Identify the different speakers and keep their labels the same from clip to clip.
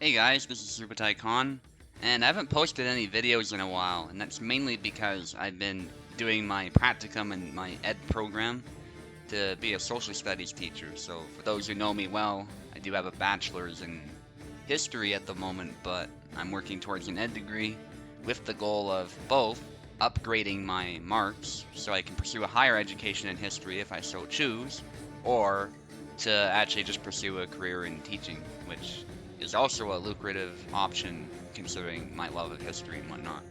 Speaker 1: Hey guys, this is Khan, and I haven't posted any videos in a while, and that's mainly because I've been doing my practicum and my ed program to be a social studies teacher. So for those who know me well, I do have a bachelor's in history at the moment, but I'm working towards an ed degree with the goal of both upgrading my marks so I can pursue a higher education in history if I so choose, or to actually just pursue a career in teaching, which is also a lucrative option considering my love of history and whatnot.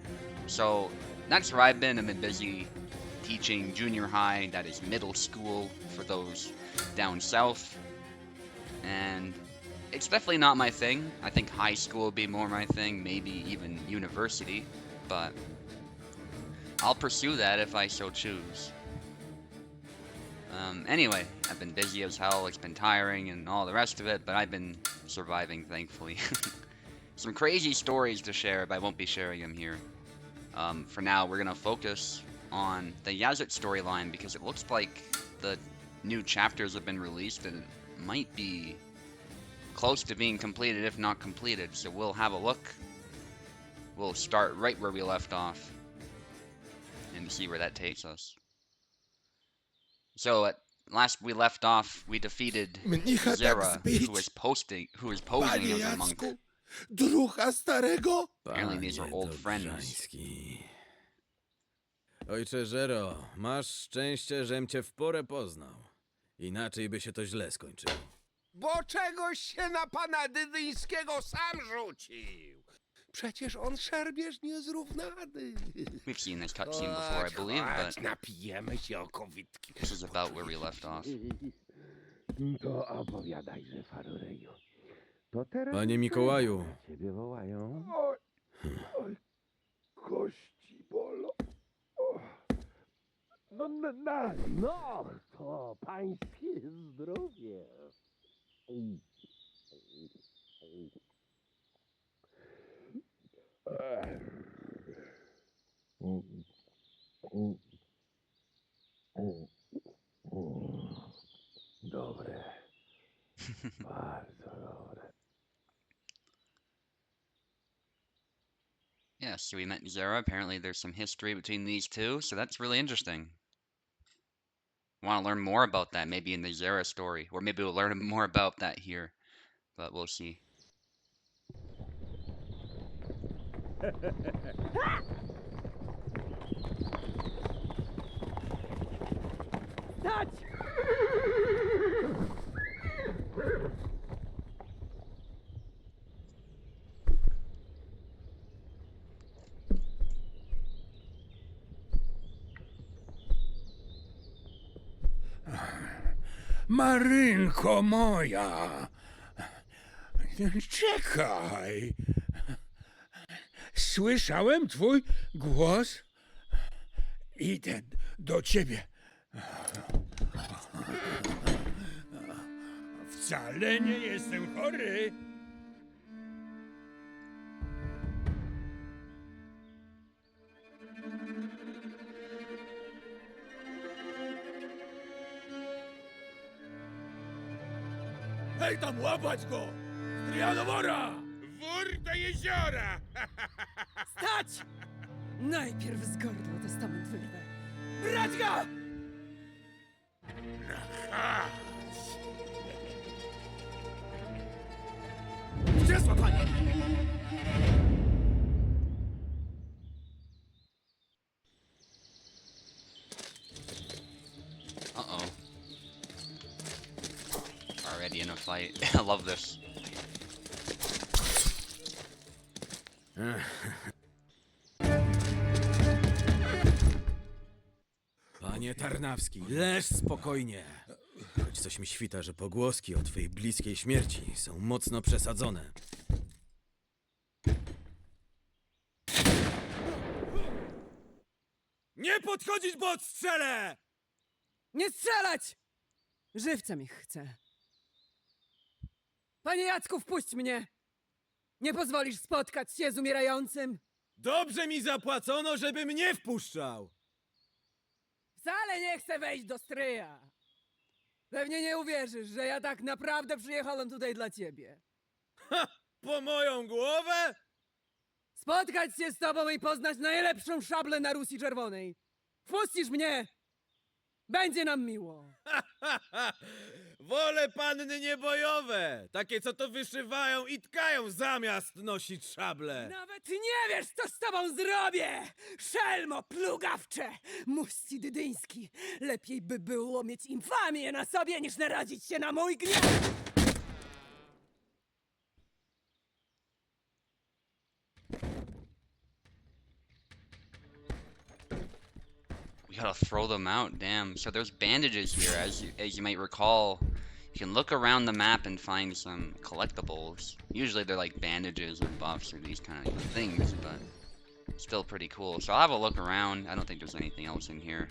Speaker 1: So that's where I've been. I've been busy teaching junior high, that is middle school for those down south, and it's definitely not my thing. I think high school would be more my thing, maybe even university, but I'll pursue that if I so choose. Anyway, I've been busy as hell, it's been tiring and all the rest of it, but I've been surviving, thankfully. Some crazy stories to share, but I won't be sharing them here. For now, we're gonna focus on the Yazet storyline because it looks like the new chapters have been released and it might be close to being completed, if not completed. So we'll have a look. We'll start right where we left off and see where that takes us. So at last we left off, we defeated
Speaker 2: Mnicha tak
Speaker 1: Zera,
Speaker 2: zbić?
Speaker 1: who was posing
Speaker 2: Panie
Speaker 1: as a monk.
Speaker 2: Jacku, drucha starego?
Speaker 1: Apparently these are old friends.
Speaker 3: Dobrzański. Ojcze Żero, masz szczęście, żem cię w porę poznał. Inaczej by się to źle skończyło.
Speaker 2: Bo czegoś się na pana Dydyńskiego sam rzucił. Przecież on szermierz niezrównany.
Speaker 1: We've seen this cutscene before, I believe, but
Speaker 2: napijemy się okowitki.
Speaker 1: this is about where we left off.
Speaker 2: To opowiadajże, Farureju. To teraz
Speaker 3: Panie Mikołaju.
Speaker 2: ciebie wołają. Oj, kości bolą. No, to pańskie zdrowie. Dobre. Bardzo dobre.
Speaker 1: Yeah, so we met Zera. Apparently there's some history between these two, so that's really interesting. Want to learn more about that, maybe in the Zera story, or maybe we'll learn more about that here, but we'll see.
Speaker 4: Stać!
Speaker 2: Marynko moja, czekaj. Słyszałem twój głos. Idę do ciebie. Wcale nie jestem chory. Hej tam, łapać go! Stryja do wora! Wór do jeziora!
Speaker 4: Stać! Najpierw z gardła testament wyrwę. Brać go!
Speaker 2: Gdzie złapanie?
Speaker 1: Uh-oh. Already in a fight. I love this.
Speaker 3: Panie Tarnawski, leż spokojnie. Choć coś mi świta, że pogłoski o twojej bliskiej śmierci są mocno przesadzone. Nie podchodzić, bo odstrzelę!
Speaker 4: Nie strzelać! Żywcem ich chcę. Panie Jacku, wpuść mnie! Nie pozwolisz spotkać się z umierającym?
Speaker 3: Dobrze mi zapłacono, żeby mnie wpuszczał!
Speaker 4: Wcale nie chcę wejść do stryja. Pewnie nie uwierzysz, że ja tak naprawdę przyjechałem tutaj dla ciebie.
Speaker 3: Ha! po moją głowę?
Speaker 4: Spotkać się z tobą i poznać najlepszą szablę na Rusji Czerwonej. Wpuścisz mnie? Będzie nam miło.
Speaker 3: Wolę panny niebojowe! Takie, co to wyszywają i tkają zamiast nosić szable!
Speaker 4: Nawet nie wiesz, co z tobą zrobię! Szelmo plugawcze! Muści dydyński! Lepiej by było mieć infamię na sobie, niż narazić się na mój gniew!
Speaker 1: We gotta throw them out, damn. So there's bandages here, as you might recall. You can look around the map and find some collectibles. Usually they're like bandages or buffs or these kind of things, but still pretty cool. So I'll have a look around. I don't think there's anything else in here.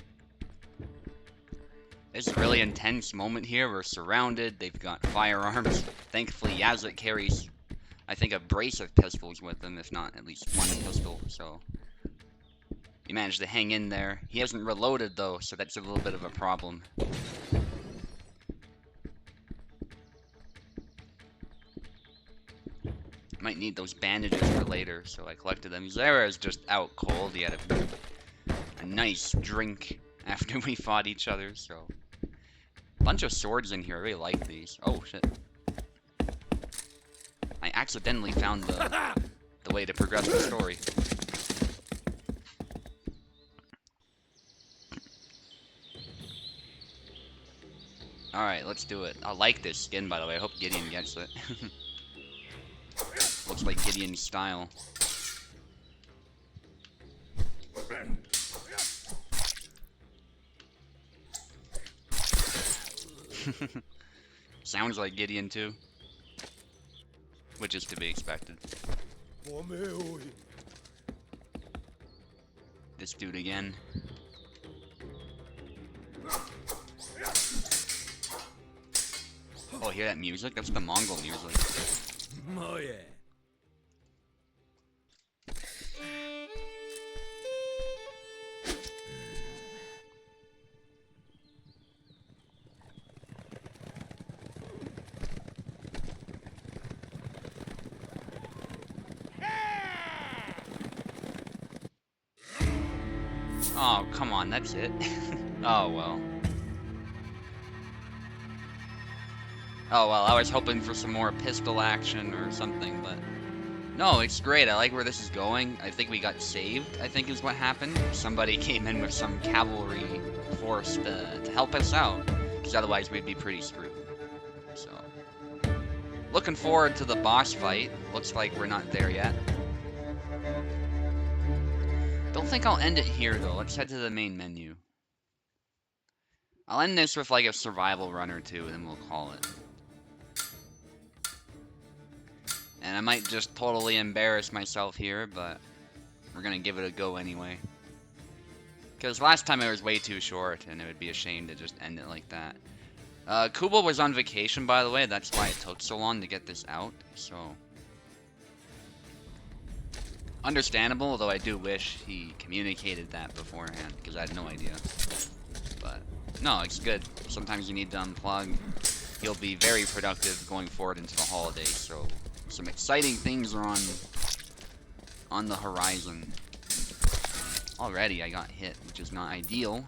Speaker 1: It's a really intense moment here. We're surrounded. They've got firearms. Thankfully, Jacek carries, I think, a brace of pistols with him, if not at least one pistol. So he managed to hang in there. He hasn't reloaded though, so that's a little bit of a problem. Might need those bandages for later, so I collected them. Zara is just out cold. He had a nice drink after we fought each other, so. Bunch of swords in here. I really like these. Oh, shit. I accidentally found the way to progress the story. Alright, let's do it. I like this skin, by the way. I hope Gideon gets it. Looks like Gideon's style. Sounds like Gideon too. Which is to be expected. This dude again. Oh, hear that music? That's the Mongol music.
Speaker 3: Moje!
Speaker 1: Oh, come on, that's it. Oh, well. Oh, well, I was hoping for some more pistol action or something, but... No, it's great. I like where this is going. I think we got saved, I think is what happened. Somebody came in with some cavalry force to help us out, because otherwise we'd be pretty screwed. So... Looking forward to the boss fight. Looks like we're not there yet. Don't think I'll end it here, though. Let's head to the main menu. I'll end this with, like, a survival run or two, and then we'll call it. And I might just totally embarrass myself here, but we're gonna give it a go anyway. Because last time it was way too short, and it would be a shame to just end it like that. Kubel was on vacation, by the way. That's why it took so long to get this out, so... Understandable, although I do wish he communicated that beforehand, because I had no idea. But, no, it's good. Sometimes you need to unplug. He'll be very productive going forward into the holidays, so some exciting things are on the horizon. Already I got hit, which is not ideal.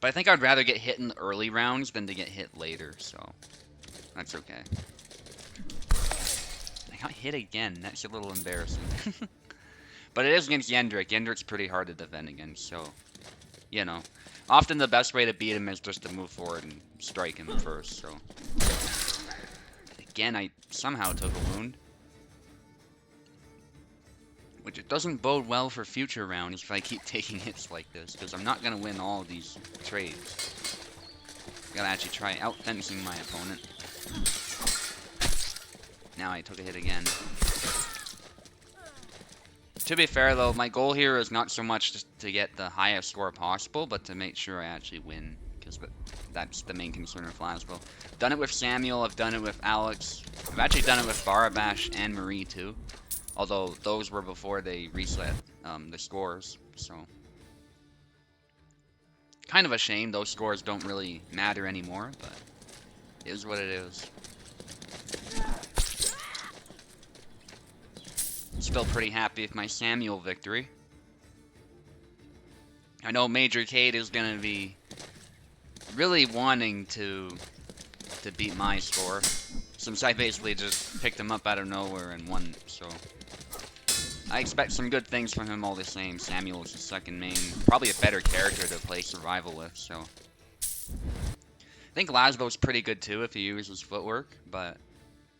Speaker 1: But I think I'd rather get hit in the early rounds than to get hit later, so that's okay. I got hit again. That's a little embarrassing. But it is against Yendrik. Yendrik's pretty hard to defend against, so, you know. Often the best way to beat him is just to move forward and strike him first, so. Again, I somehow took a wound. Which it doesn't bode well for future rounds if I keep taking hits like this, because I'm not going to win all of these trades. Gotta actually try out-fencing my opponent. Now I took a hit again. To be fair though, my goal here is not so much just to get the highest score possible, but to make sure I actually win, because that's the main concern of Flaswell. I've done it with Samuel, I've done it with Alex, I've actually done it with Barabash and Marie too, although those were before they reset the scores, so. Kind of a shame, those scores don't really matter anymore, but it is what it is. Still pretty happy with my Samuel victory. I know Major Cade is gonna be really wanting to beat my score, since I basically just picked him up out of nowhere and won, so I expect some good things from him all the same. Samuel is the second main, probably a better character to play survival with, so I think Laszlo's pretty good too if he uses footwork, but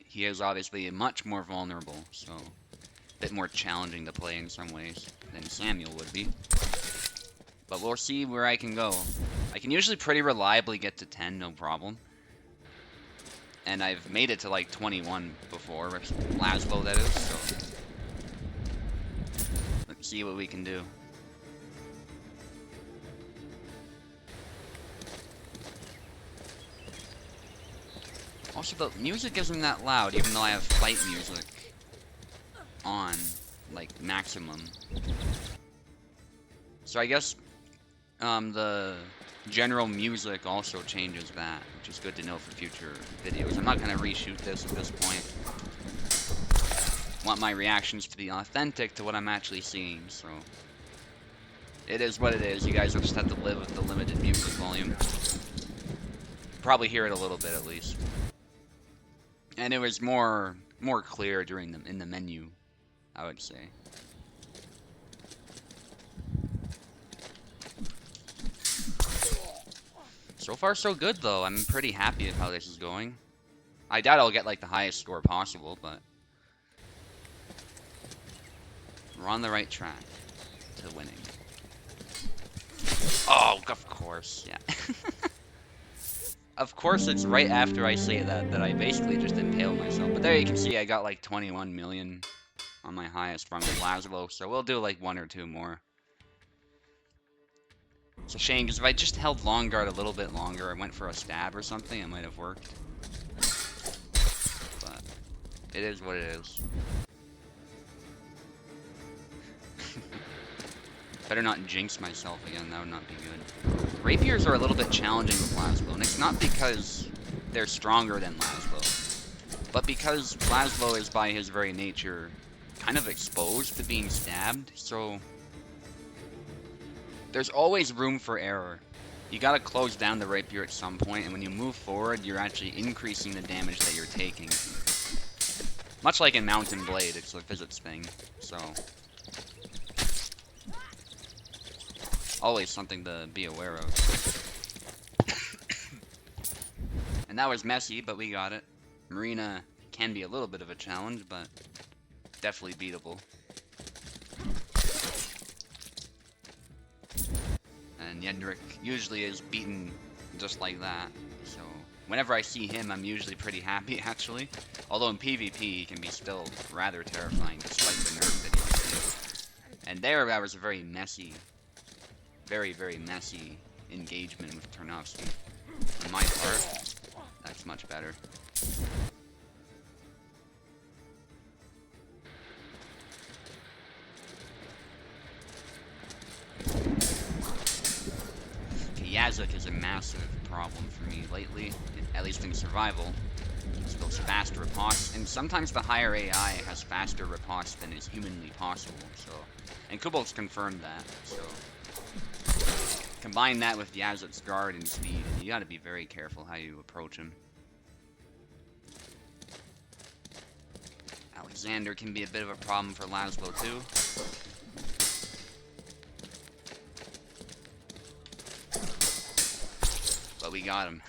Speaker 1: he is obviously much more vulnerable, so a bit more challenging to play in some ways than Samuel would be. But we'll see where I can go. I can usually pretty reliably get to 10, no problem. And I've made it to like 21 before, with Laszlo that is, so let's see what we can do. Also, the music isn't that loud, even though I have fight music on, like, maximum. So I guess the general music also changes that, which is good to know for future videos. I'm not going to reshoot this at this point. I want my reactions to be authentic to what I'm actually seeing, so it is what it is. You guys will just have to live with the limited music volume. Probably hear it a little bit at least. And it was more clear during in the menu, I would say. So far so good though. I'm pretty happy with how this is going. I doubt I'll get like the highest score possible, but we're on the right track to winning. Oh, of course, yeah. Of course it's right after I say that I basically just impaled myself. But there you can see I got like 21 million on my highest from Laszlo, so we'll do like 1 or 2 more. It's a shame, because if I just held long guard a little bit longer, I went for a stab or something, it might have worked. But it is what it is. Better not jinx myself again, that would not be good. Rapiers are a little bit challenging with Laszlo, and it's not because they're stronger than Laszlo, but because Laszlo is by his very nature kind of exposed to being stabbed, so there's always room for error. You gotta close down the rapier at some point, and when you move forward, you're actually increasing the damage that you're taking. Much like in Mountain Blade, it's a physics thing, so always something to be aware of. And that was messy, but we got it. Marina can be a little bit of a challenge, but definitely beatable. And Yendrik usually is beaten just like that, so whenever I see him, I'm usually pretty happy, actually. Although in PvP, he can be still rather terrifying, despite the nerf that he received. And there, that was a very messy, very, very messy engagement with Tarnowski. On my part, that's much better. Jacek is a massive problem for me lately, at least in survival. It's those faster riposts, and sometimes the higher AI has faster riposts than is humanly possible, so... And Kubol's confirmed that, so... Combine that with Jacek's guard and speed, and you gotta be very careful how you approach him. Alexander can be a bit of a problem for Laszlo, too. But we got him.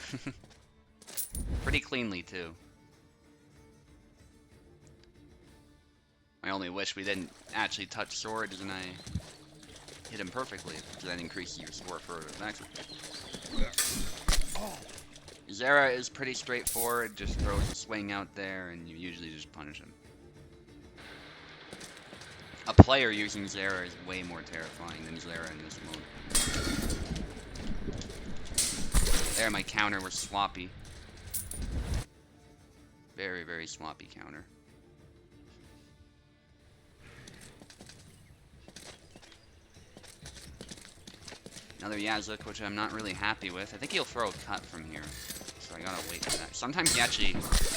Speaker 1: Pretty cleanly, too. I only wish we didn't actually touch swords and I hit him perfectly, because that increases your score further. Zera is pretty straightforward, just throws a swing out there and you usually just punish him. A player using Zera is way more terrifying than Zera in this mode. There, my counter was sloppy. Very, very sloppy counter. Another Jacek, which I'm not really happy with. I think he'll throw a cut from here, so I gotta wait for that. Sometimes he actually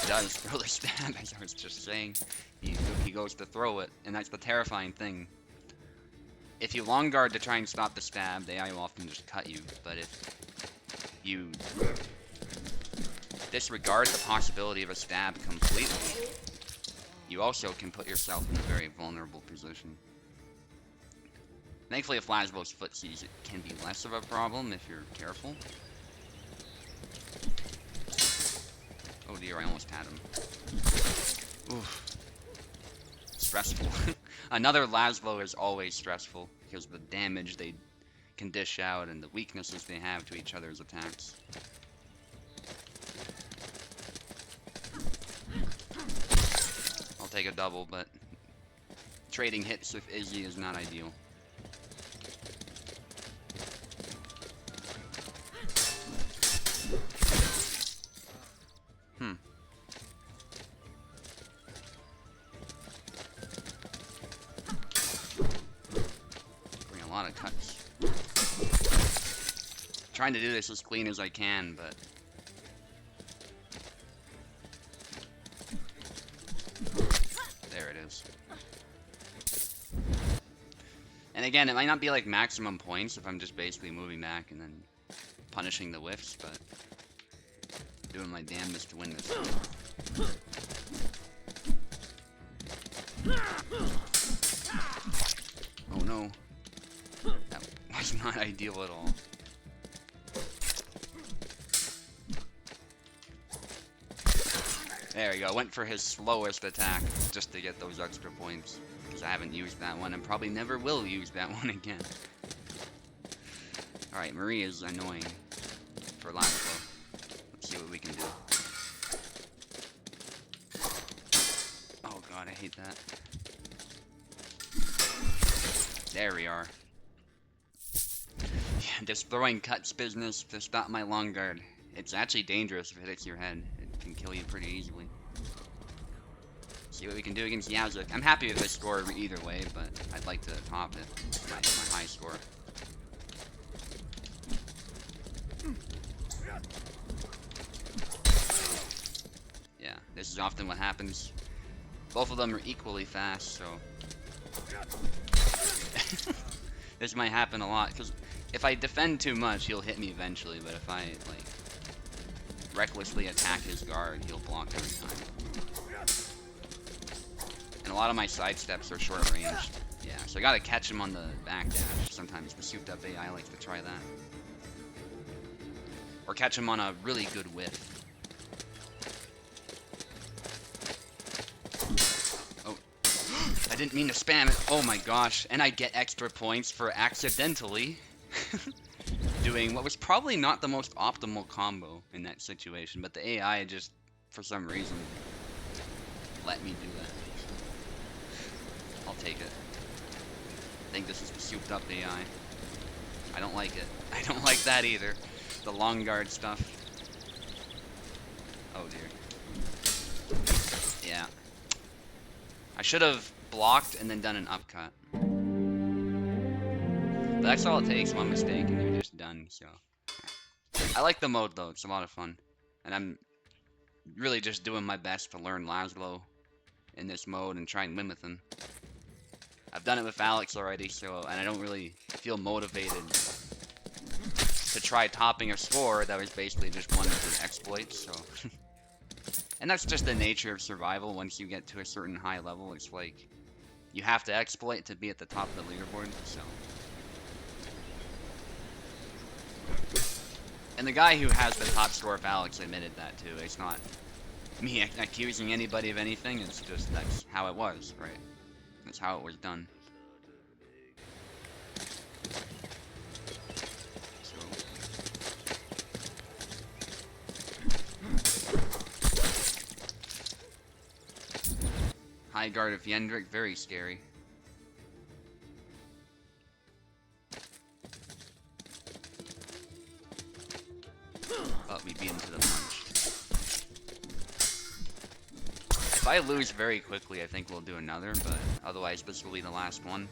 Speaker 1: does throw the stab, as I was just saying. He goes to throw it, and that's the terrifying thing. If you long guard to try and stop the stab, the AI will often just cut you, but if you disregard the possibility of a stab completely, you also can put yourself in a very vulnerable position. Thankfully, if Laszlo's footsies, it can be less of a problem if you're careful. Oh dear, I almost had him. Oof. Stressful. Another Laszlo is always stressful because of the damage they can dish out and the weaknesses they have to each other's attacks. I'll take a double, but trading hits with Izzy is not ideal. Bring a lot of cuts. Trying to do this as clean as I can, but there it is. And again, it might not be like maximum points if I'm just basically moving back and then punishing the whiffs, but doing my damnedest to win this. Oh no. That was not ideal at all. There we go. Went for his slowest attack just to get those extra points. Because I haven't used that one and probably never will use that one again. Alright, Marie is annoying for Laszlo. Let's see what we can do. Oh god, I hate that. There we are. Yeah, just throwing cuts business to stop my long guard. It's actually dangerous if it hits your head. It can kill you pretty easily. See what we can do against Jacek. I'm happy with this score either way, but I'd like to top it. My high score. Yeah, this is often what happens. Both of them are equally fast, so this might happen a lot, because if I defend too much, he'll hit me eventually, but if I, like, recklessly attack his guard, he'll block every time. And a lot of my side steps are short ranged. Yeah, so I gotta catch him on the backdash. Sometimes the souped up AI likes to try that. Or catch him on a really good whiff. I didn't mean to spam it. Oh my gosh. And I get extra points for accidentally doing what was probably not the most optimal combo in that situation, but the AI just, for some reason, let me do that. I'll take it. I think this is the souped up AI. I don't like it. I don't like that either. The long guard stuff. Oh dear. Yeah. I should have blocked and then done an upcut. But that's all it takes, one mistake and you're just done, so. I like the mode though, it's a lot of fun. And I'm really just doing my best to learn Laszlo in this mode and try and win with him. I've done it with Alex already, so, and I don't really feel motivated to try topping a score that was basically just one of his exploits, so. And that's just the nature of survival. Once you get to a certain high level, it's like you have to exploit to be at the top of the leaderboard, so. And the guy who has the top score of Alex admitted that too. It's not me accusing anybody of anything, it's just that's how it was, right? That's how it was done. So. High guard of Yendrick, very scary. Oh, we beat him to the punch. If I lose very quickly, I think we'll do another, but otherwise this will be the last one.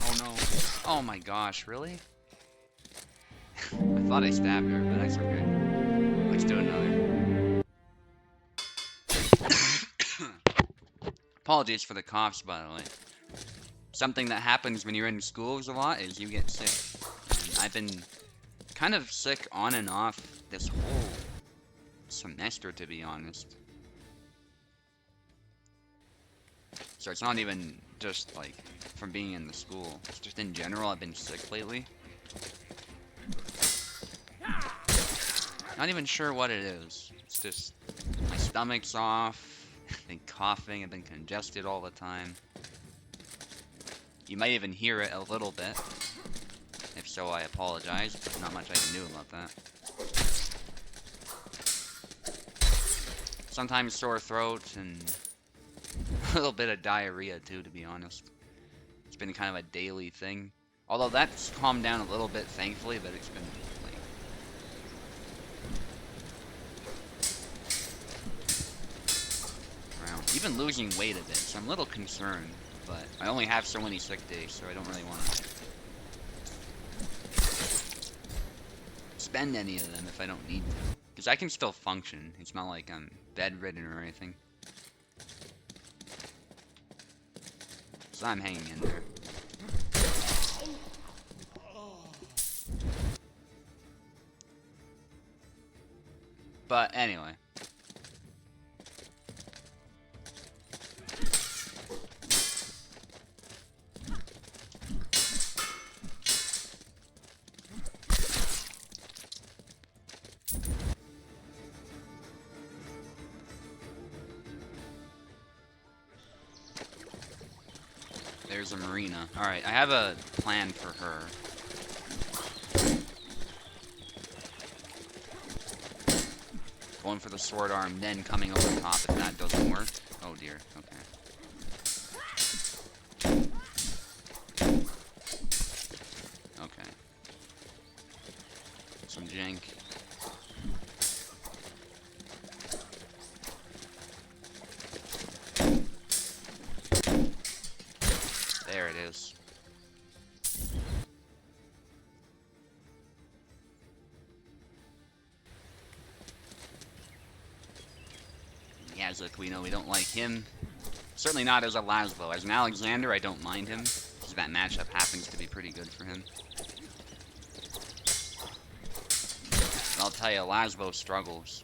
Speaker 1: Oh no. Oh my gosh, really? I thought I stabbed her, but that's okay. Let's do another. Apologies for the coughs, by the way. Something that happens when you're in schools a lot is you get sick. And I've been kind of sick on and off this whole semester, to be honest. So it's not even just like from being in the school. It's just in general, I've been sick lately. Not even sure what it is. It's just my stomach's off. I've been coughing. I've been congested all the time. You might even hear it a little bit. If so, I apologize, but not much I can do about that. Sometimes sore throat and a little bit of diarrhea too, to be honest. It's been kind of a daily thing. Although that's calmed down a little bit, thankfully, but it's been like... around. Even losing weight a bit, so I'm a little concerned. But I only have so many sick days, so I don't really want to spend any of them if I don't need to. Because I can still function. It's not like I'm bedridden or anything. So I'm hanging in there. But anyway. There's a Marina. Alright, I have a plan for her. Going for the sword arm, then coming over top if that doesn't work. Oh dear, okay. Okay. Some jank. There it is. Jacek, we know we don't like him. Certainly not as a Laszlo. As an Alexander, I don't mind him, because that matchup happens to be pretty good for him. But I'll tell you, Laszlo struggles.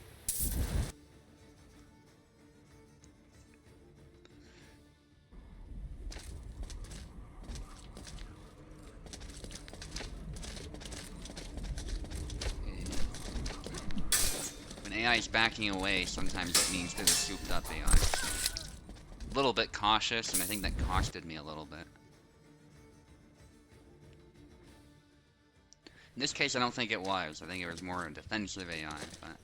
Speaker 1: AI is backing away, sometimes it means they're the souped up AI. A little bit cautious, and I think that costed me a little bit. In this case, I don't think it was. I think it was more a defensive AI, but...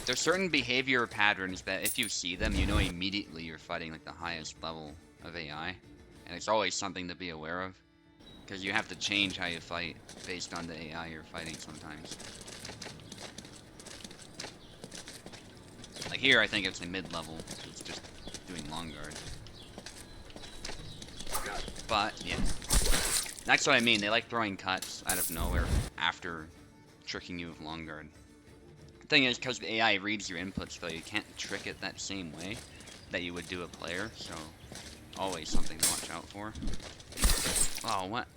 Speaker 1: there's certain behavior patterns that if you see them, you know immediately you're fighting like the highest level of AI. And it's always something to be aware of. Because you have to change how you fight based on the AI you're fighting sometimes. Like here, I think it's a mid-level. It's just doing long guard. But, yeah. That's what I mean. They like throwing cuts out of nowhere after tricking you with long guard. The thing is, because the AI reads your inputs, though, you can't trick it that same way that you would do a player. So, always something to watch out for. Oh, what?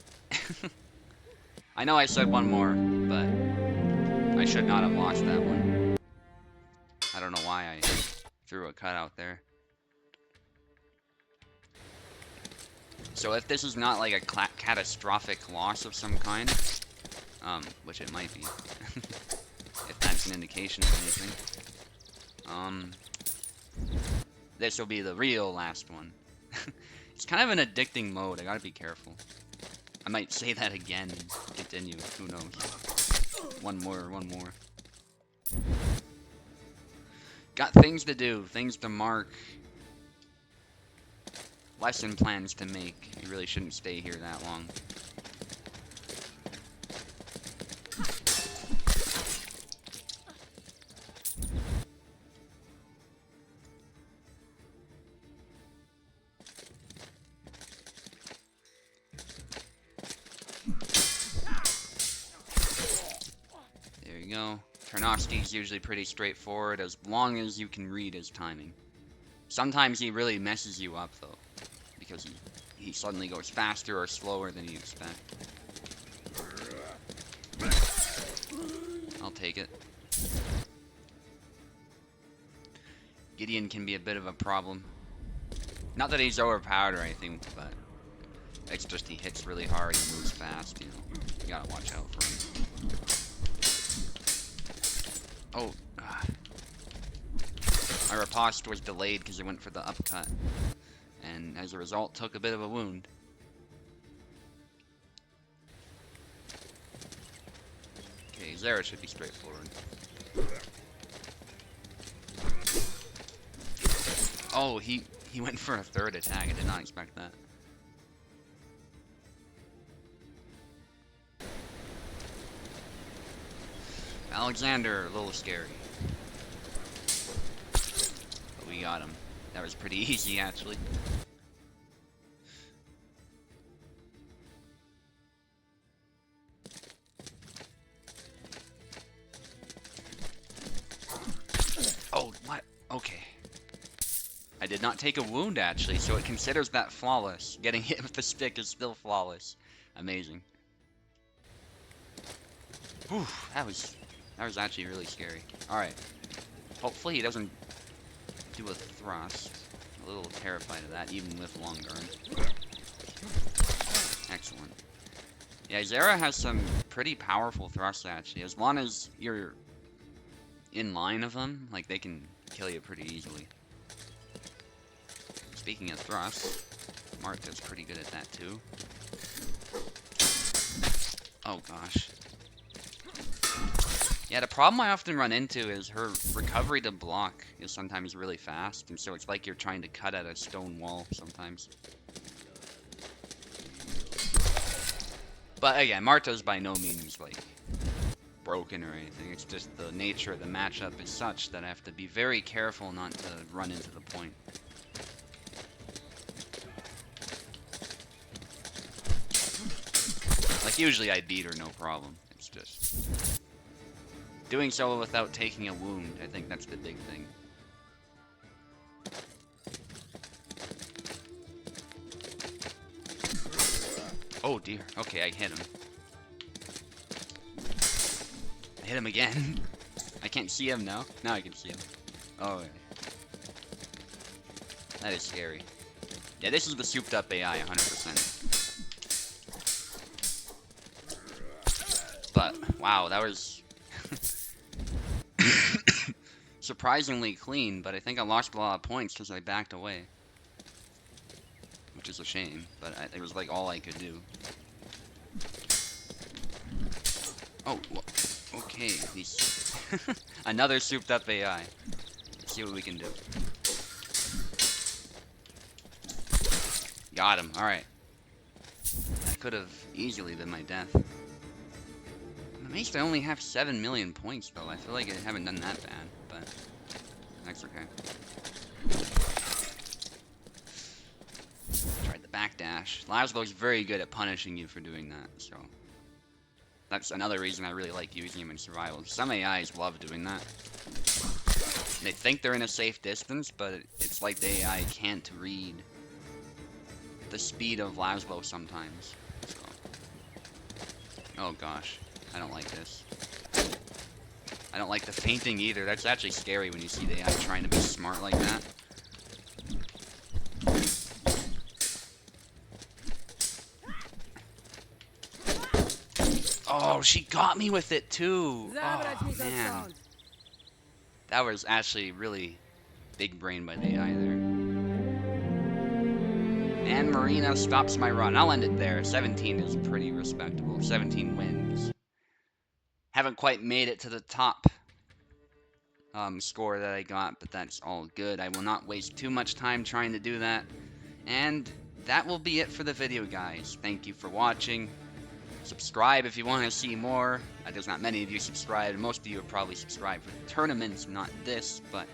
Speaker 1: I know I said one more, but I should not have lost that one. I don't know why I threw a cut out there. So if this is not like a catastrophic loss of some kind, which it might be, if that's an indication of anything, this will be the real last one. It's kind of an addicting mode, I gotta be careful. I might say that again and continue, who knows. One more. Got things to do, things to mark. Lesson plans to make. You really shouldn't stay here that long. we go. Tarnowski's usually pretty straightforward as long as you can read his timing. Sometimes he really messes you up though, because he suddenly goes faster or slower than you expect. I'll take it. Gideon can be a bit of a problem. Not that he's overpowered or anything, but it's just he hits really hard and moves fast, you know. You gotta watch out for him. Oh, God. My riposte was delayed because it went for the upcut. And as a result, took a bit of a wound. Okay, Zera should be straightforward. Oh, he went for a third attack. I did not expect that. Alexander, a little scary. But we got him. That was pretty easy, actually. Oh, what? Okay. I did not take a wound, actually, so it considers that flawless. Getting hit with the stick is still flawless. Amazing. Whew, that was actually really scary. Alright. Hopefully he doesn't do a thrust. A little terrified of that, even with long guard. Excellent. Yeah, Zera has some pretty powerful thrusts, actually. As long as you're in line of them, like, they can kill you pretty easily. Speaking of thrusts, Martha's pretty good at that too. Oh gosh. Yeah, the problem I often run into is her recovery to block is sometimes really fast, and so it's like you're trying to cut at a stone wall sometimes. But again, Marta's by no means like broken or anything. It's just the nature of the matchup is such that I have to be very careful not to run into the point. Like, usually I beat her no problem. It's just doing so without taking a wound. I think that's the big thing. Oh dear. Okay, I hit him. I hit him again. I can't see him now. Now I can see him. Oh, yeah. That is scary. Yeah, this is the souped up AI 100%. But, wow, that was surprisingly clean, but I think I lost a lot of points because I backed away. Which is a shame, but it was like all I could do. Oh, okay, he's another souped up AI. Let's see what we can do. Got him, alright. That could have easily been my death. I'm amazed I only have 7 million points, though. I feel like I haven't done that bad, but that's okay. Tried the backdash. Laszlo's very good at punishing you for doing that, so that's another reason I really like using him in survival. Some AIs love doing that. They think they're in a safe distance, but it's like the AI can't read the speed of Laszlo sometimes. So. Oh gosh. I don't like this. I don't like the fainting either. That's actually scary when you see the AI trying to be smart like that. Oh, she got me with it too. Oh, man. That was actually really big brain by the AI there. And Marina stops my run. I'll end it there. 17 is pretty respectable. 17 wins. Haven't quite made it to the top score that I got, but that's all good. I will not waste too much time trying to do that. And that will be it for the video, guys. Thank you for watching. Subscribe if you want to see more. There's not many of you subscribed. Most of you have probably subscribed for the tournaments, not this, but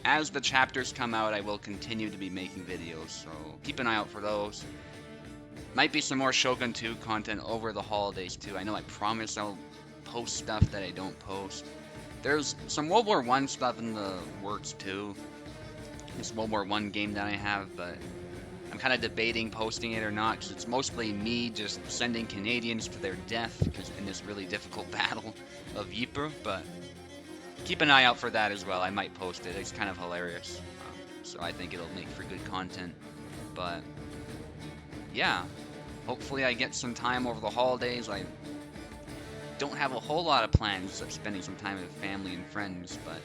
Speaker 1: as the chapters come out, I will continue to be making videos, so keep an eye out for those. Might be some more Shogun 2 content over the holidays, too. I know I promise I'll post stuff that I don't post. There's some World War I stuff in the works too. This World War I game that I have, but I'm kind of debating posting it or not because it's mostly me just sending Canadians to their death in this really difficult battle of Ypres, but keep an eye out for that as well. I might post it. It's kind of hilarious, so I think it'll make for good content. But yeah, hopefully I get some time over the holidays. I don't have a whole lot of plans except spending some time with family and friends, but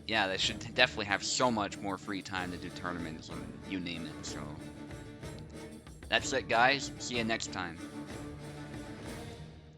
Speaker 1: yeah, they should definitely have so much more free time to do tournaments and you name it. So that's it, guys. See you next time.